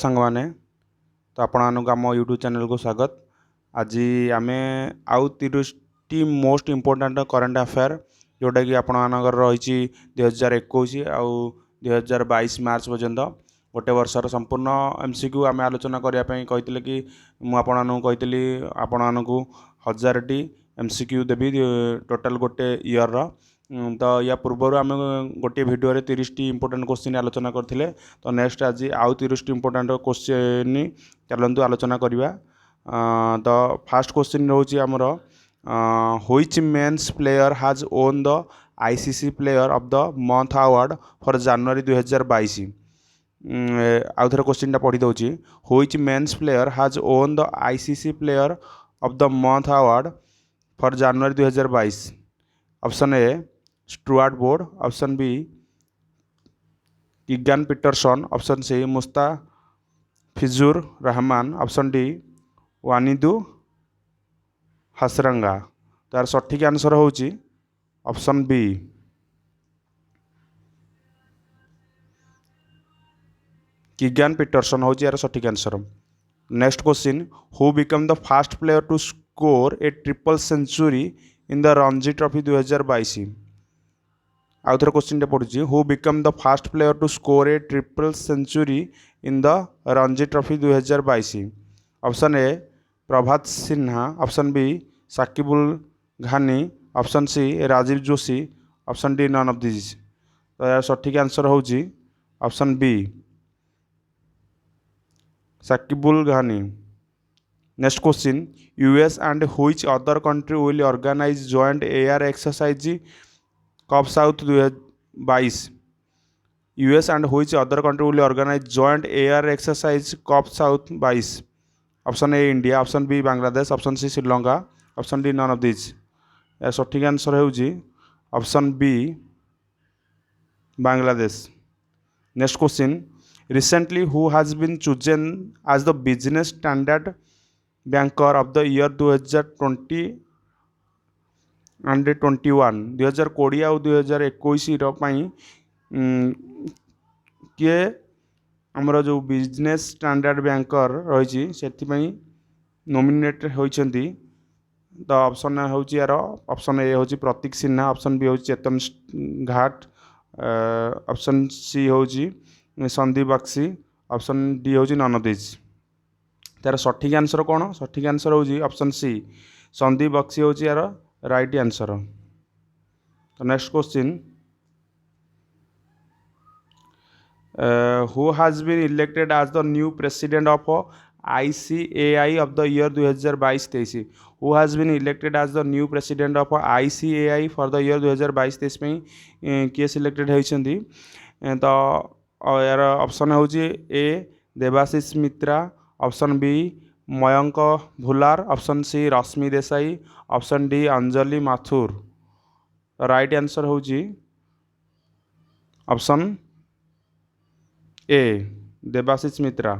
सांग माने तो आपण आम यूट्यूब चैनल को स्वागत। आज आम आउ 30 मोस्ट इम्पोर्टाट करंट अफेयर जोटा कि आपर रही 2021 आउ 2022 मार्च पर्यंत गोटे वर्षर संपूर्ण एमसीक्यू आम आलोचना करने कहते कि मुझे आपण को 1000टी एमसीक्यू देवी टोटाल गोटे इयर तो या पूर्वर आम गोटे भिडियो 30टी इंपोर्टेंट क्वेश्चन आलोचना करते। तो नेक्स्ट आज आउ 30टी इंपोर्टेंट क्वेश्चन चलतु आलोचना करवा। तो फास्ट क्वेश्चन रोचे आमर which men's player has won the ICC player of the month award for January 2022। आउ थे क्वेश्चन पढ़ी दूसरी which men's player has won the ICC player of the month award for January 2022। Option A Stuart Broad, option B Keegan Peterson, option C Mustafizur Rahman, option D Wanindu Hasaranga. तार सठिक answer होची option B Keegan Peterson होची यार सठिक answer. Next question who became the first player to score a triple century in the Ranji trophy 2022। आउ थे question पढ़ुची who became the first player to score a triple century in the Ranji trophy 2022। Option A Prabhat Sinha, option B Sakibul Gani, option C Rajiv Joshi, option D none of this. तो यार सठिक answer होची option B Sakibul Gani. Next question US and which other country will organise joint air exercise cup south 2022। US and which other country will organise joint air exercise cup south 22। Option A India, option B Bangladesh, option C Sri Lanka, option D none of this. या सठिक answer होची option B Bangladesh. Next question recently who has been chosen as the business standard banker of the year 2020 and 21। 2020 और 2021 किए आमर जो business standard banker रही nominate होती। तो ऑप्शन हूँ यार ऑप्शन ए हूँ प्रतीक सिन्हा, ऑप्शन बी हूँ चेतन घाट, ऑप्शन सी हूँ संदीप बक्सी, ऑप्शन डी हूँ नन ऑफ दिस। तार सठिक आंसर कौन? सठिक आंसर हूँ ऑप्शन सी संदीप बक्सी हूँ यार राइट आंसर। तो next question who has been elected as the new president of ICAI of the year 2022-23। Who has been elected as the new president of ICAI for the year 2022-23 में किए selected होती। तो यार option हूँ A Debashis Mitra, option B Mayank Bhullar, option C Rashmi Desai, option D Anjali Mathur. Right answer हूँ option A Debashis Mitra.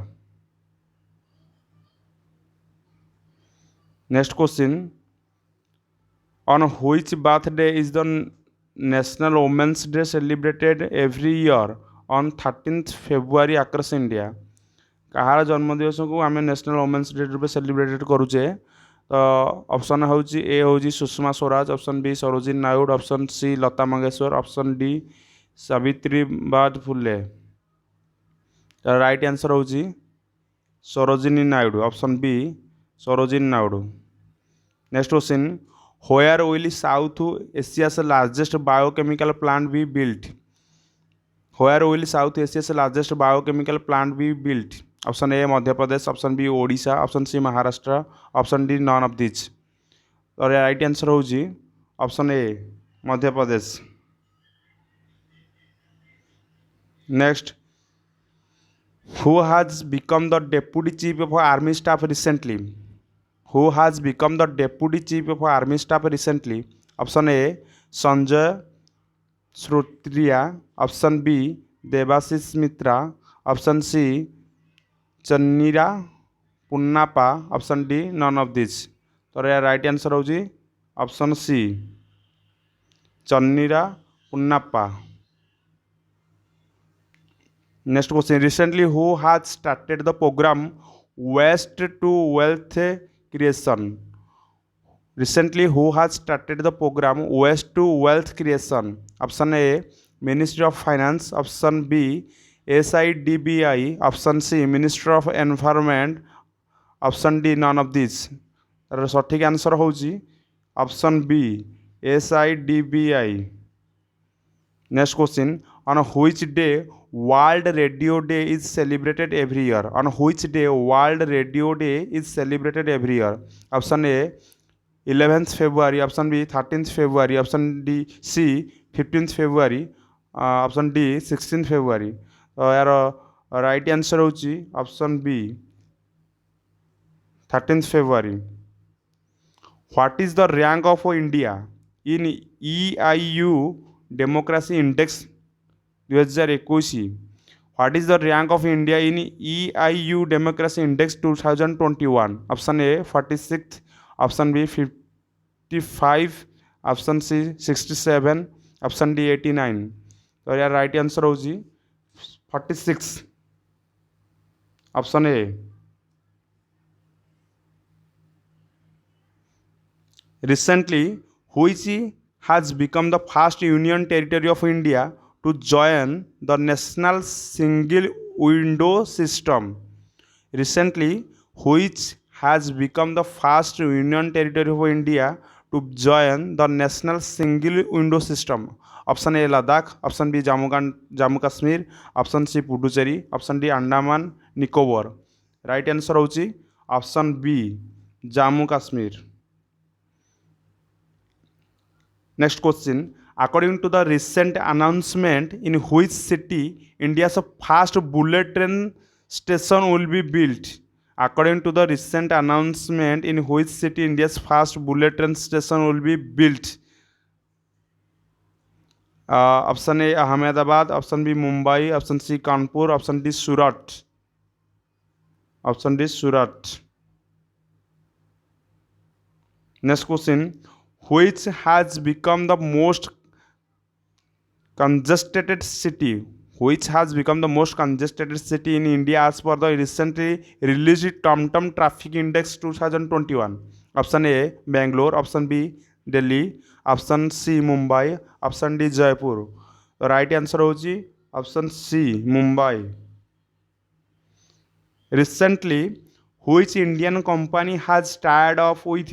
Next question on which birthday is the national women's day celebrated every year on 13 February across India. कहार जन्मदिवस को आम नेशनल वुमेन्स डे रूप celebrated करुचे। तो option हूँ A हूँ Sushma Swaraj, option B Sarojini Naidu, option C Lata Mangeshkar, option D Savitribai Phule. Right answer हूँ Sarojini Naidu, option B Sarojini Naidu. Next question where will South Asia's largest biochemical plant be built. Where will South Asia's largest biochemical plant be built. Option A Madhya Pradesh, option B Odisha, option C Maharashtra, option D none of this. और right answer हूँ option A Madhya Pradesh. Next who has become the deputy chief of army staff recently. Who has become the deputy chief of army staff recently. Option A Sanjay Shrotriya, option B Debashish Mitra, option C Channira Punnappa, option D none of this. तो यार right answer हूँ option C Channira Punnappa. Next question. Recently, who has started the program Waste to Wealth Creation? Recently, who has started the program Waste to Wealth Creation? Option A, Ministry of Finance. Option B, SIDBI. Option C, Ministry of Environment. Option D, none of these. ତାର ସଠିକ୍ answer ହେଉଛି option B, SIDBI. Next question. On which day World Radio Day is celebrated every year? On which day World Radio Day is celebrated every year? Option A, 11th February. Option B, 13th February. Option D, C, 15th February. Option D, 16th February. तो यार right answer होची option B, 13th February. What is the rank of India in EIU Democracy Index 2021? What is the rank of India in EIU Democracy Index 2021? Option A, 46th. Option B, 55. Option C, 67. Option D, 89. तो यार right answer होची 46. Option A. Recently, which has become the first union territory of India to join the national single window system? Recently, which has become the first union territory of India to join the national single window system? Option A, Ladakh. Option B, Jammu Kashmir. Option C, Puducherry. Option D, Andaman Nicobar. Right answer होची option B, Jammu Kashmir. Next question. According to the recent announcement, in which city India's first bullet train station will be built? According to the recent announcement, in which city India's first bullet train station will be built? Option A, Ahmedabad. Option B, Mumbai. Option C, Kanpur. Option D, Surat. Option D, Surat. Next question. Which has become the most congested city? Which has become the most congested city in India as per the recently released TomTom Traffic Index 2021? Option A, Bangalore. Option B, Delhi. Option C, Mumbai. Option D, Jaipur. The right answer होची option C, Mumbai. Recently, which Indian company has tied off with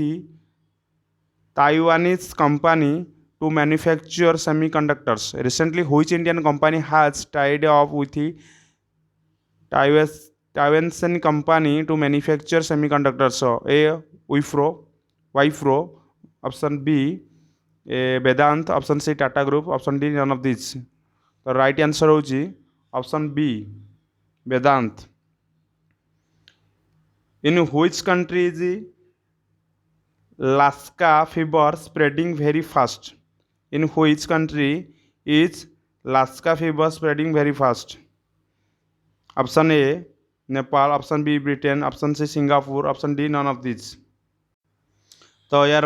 Taiwanese company to manufacture semiconductors? Recently, which Indian company has tied up with Taiwanese company to manufacture semiconductors? So, A, Wipro. Option B, Vedant. Option C, Tata Group. Option D, none of these. The right answer होची option B, Vedant. In which country is Lassa fever spreading very fast? In which country is Lassa fever spreading very fast? Option A, Nepal. Option B, Britain. Option C, Singapore. Option D, none of these. तो यार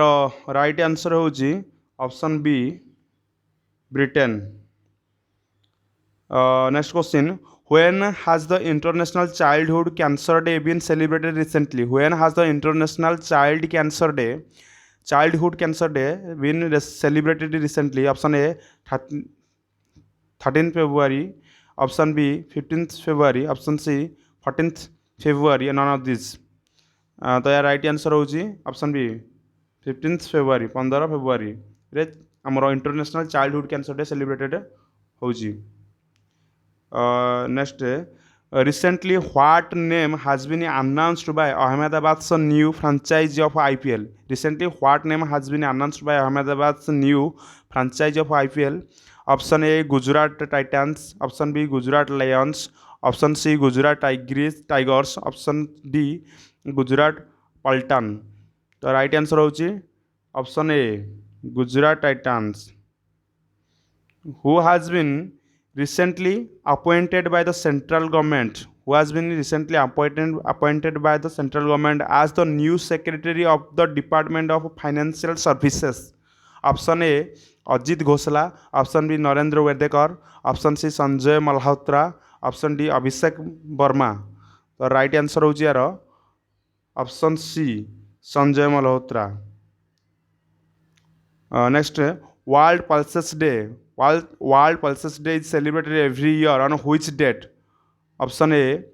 right answer होची option B, Britain. Next question. When has the International Childhood Cancer Day been celebrated recently? When has the International Childhood Cancer Day been celebrated recently? Option A, 13th February. Option B, 15th February. Option C, 14th February. None of these. तो यार right answer होची option B, 15th February. 15 February रे हमरो international childhood cancer day celebrated होची. Next, recently what name has been announced by Ahmedabad's new franchise of IPL? Recently what name has been announced by Ahmedabad's new franchise of IPL? Option A, Gujarat Titans. Option B, Gujarat Lions. Option C, Gujarat Tigers. Option D, Gujarat Paltan. The right answer होची option A, Gujarat Titans. Who has been recently appointed by the central government? Who has been recently appointed by the central government as the new secretary of the Department of Financial Services? Option A, Ajit Ghosala. Option B, Narendra Wedekar. Option C, Sanjay Malhotra. Option D Abhishek Verma. तो right answer होची यार option C Sanjay Malhotra. Next world pulses day. World pulses day is celebrated every year on which date? Option A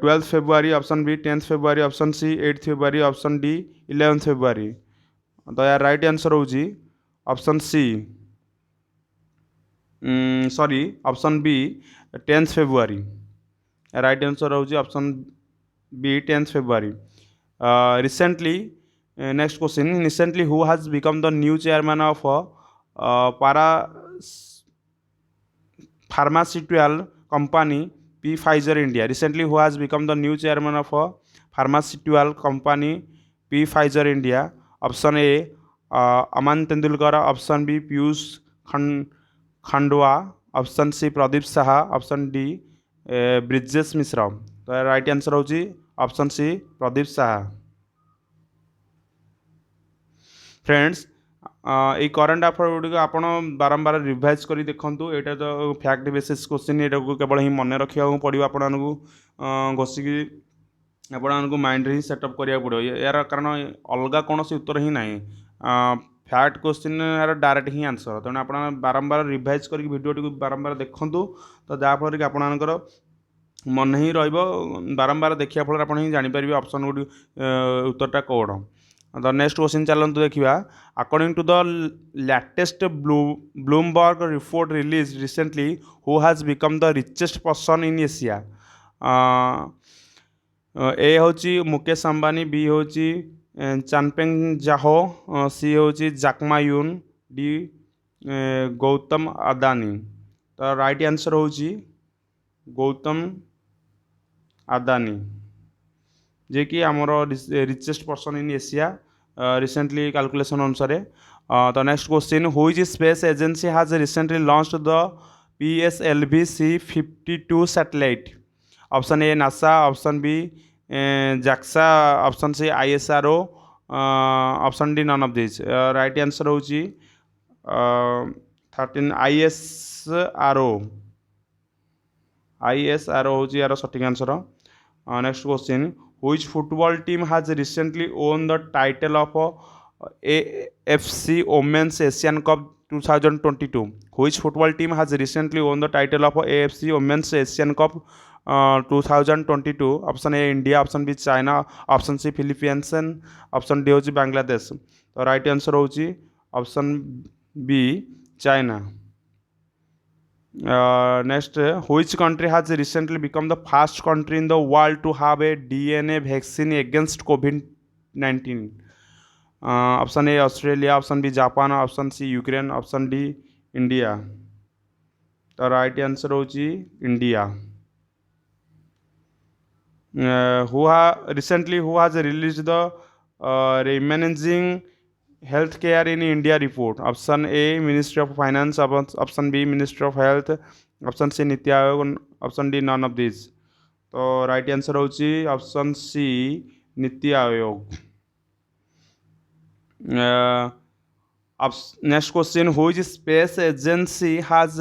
12 February, option B 10 February, option C 8 February, option D 11 February. तो यार right answer होची option C sorry option B 10 February. Right answer होची option B 10 February. Recently next question, recently who has become the new chairman of para pharmaceutical company P Pfizer India? Recently, who has become the new chairman of a pharmaceutical company P Pfizer India? Option A Aman Tendulkar, option B Piyush Khandwa, option C Pradeep Saha, option D Brijesh Mishra। तो right answer होची option C Pradeep Saha. Friends ये current affair गुड़िक आप बारंबार revise कर देखूँ। यहाँ तो फैक्ट बेसिस क्वेश्चन, यहाँ केवल ही मन रखा पड़ो आपको घोषिक आपको माइंड ही सेटअप करा पड़ो यार, कारण अलग कौन उत्तर ही ना फैक्ट क्वेश्चन यार डायरेक्ट ही आंसर। तेणु आप बारंबार रिवाइज कर भिडियो बारंबार देखूँ, तो जहाँफल कि आपणकर मन ही बारंबार देखा फल आप जापर ऑप्शन गुड उत्तरटा कौन। द नेक्स्ट क्वेश्चन चलते देखा। According to the latest Bloomberg report release recently who has become the richest person in Asia? ए होची मुकेश अंबानी, बी होची चानपेंग जाहो, सी होची जाकमा यून, डी गौतम अदानी। तो राइट आंसर होची गौतम अदानी, जे कि आमर richest person in Asia recently calculation अनुसार। तो next question, which space agency has recently launched the PSLV C-52 satellite? Option A NASA, option B JAXA, option C ISRO, option D none of this. Right answer होची 13 ISRO होची यार सठिक answer. Next question, which football team has recently won the title of AFC Women's Asian Cup 2022? Which football team has recently won the title of AFC Women's Asian Cup 2022? Option A India, option B China, option C Philippines, option D होची बांग्लादेश। तो right answer होची option B China. Next, which country has recently become the first country in the world to have a DNA vaccine against COVID-19? Option A Australia, option B Japan, option C Ukraine, option D India. तो right answer होची India. Recently who has released the reimagining healthcare in India report? Option A Ministry of Finance, option B Ministry of Health, option C NITI Aayog, option D none of these। तो right answer होची option C Niti Aayog. Next question, which space agency has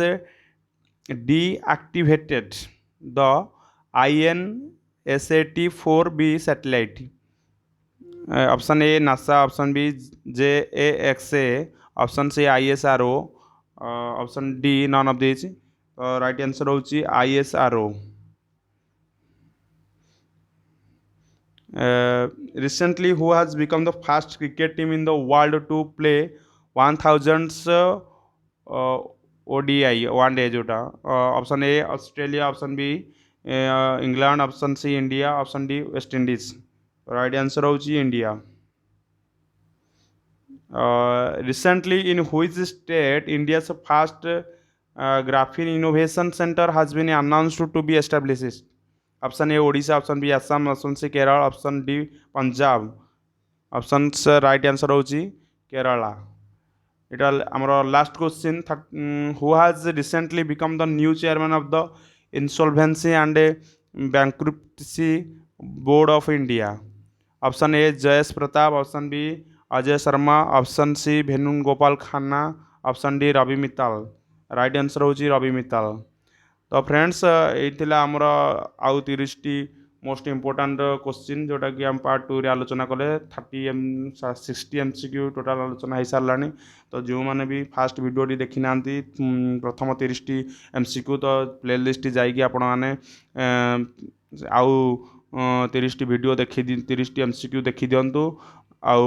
deactivated the INSAT-4B satellite? Option A NASA, option B JAXA, option C ISRO, option D none of this. Right answer होची ISRO। Recently who has become the first cricket team in the world to play 1000 ODI one day जोटा? Option A Australia, option B England, option C India, option D West Indies. Right answer होची India. Recently in which state India's first graphene innovation centre has been announced to be established? Option A Odisha, option B Assam, option C Kerala, option D Punjab. Option right answer होची केरला। इटा आमर last question, who has recently become the new chairman of the insolvency and bankruptcy board of India? Option A Jayesh Pratap, option B Ajay Sharma, option C Venugopal Khanna, option D Ravi Mittal. Right answer होची रवि मित्तल। तो friends यही आमर आउ 30टी most important question जोटा कि हम part 2 रे आलोचना कले 60 MCQ टोटाल आलोचना हो सारा। तो जो मैंने भी फास्ट वीडियो देखी ना प्रथम 30टी MCQ तो प्ले लिस्ट जाइए आपण मैंने आउ 30टी वीडियो देखी 30टी MCQ देखी दिंतु आउ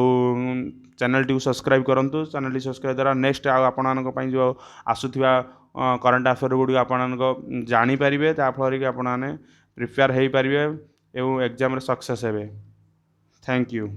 चैनल टी सब्सक्राइब करूँ। चैनल टी सब्सक्राइब द्वारा नेक्स्ट आपण जो आसुवा करंट अफेयर गुड़ी आपण जानीपारे जहाँफल कि आपण प्रिपेयर हो पारे एवं एग्जाम सक्सेस हे। Thank you.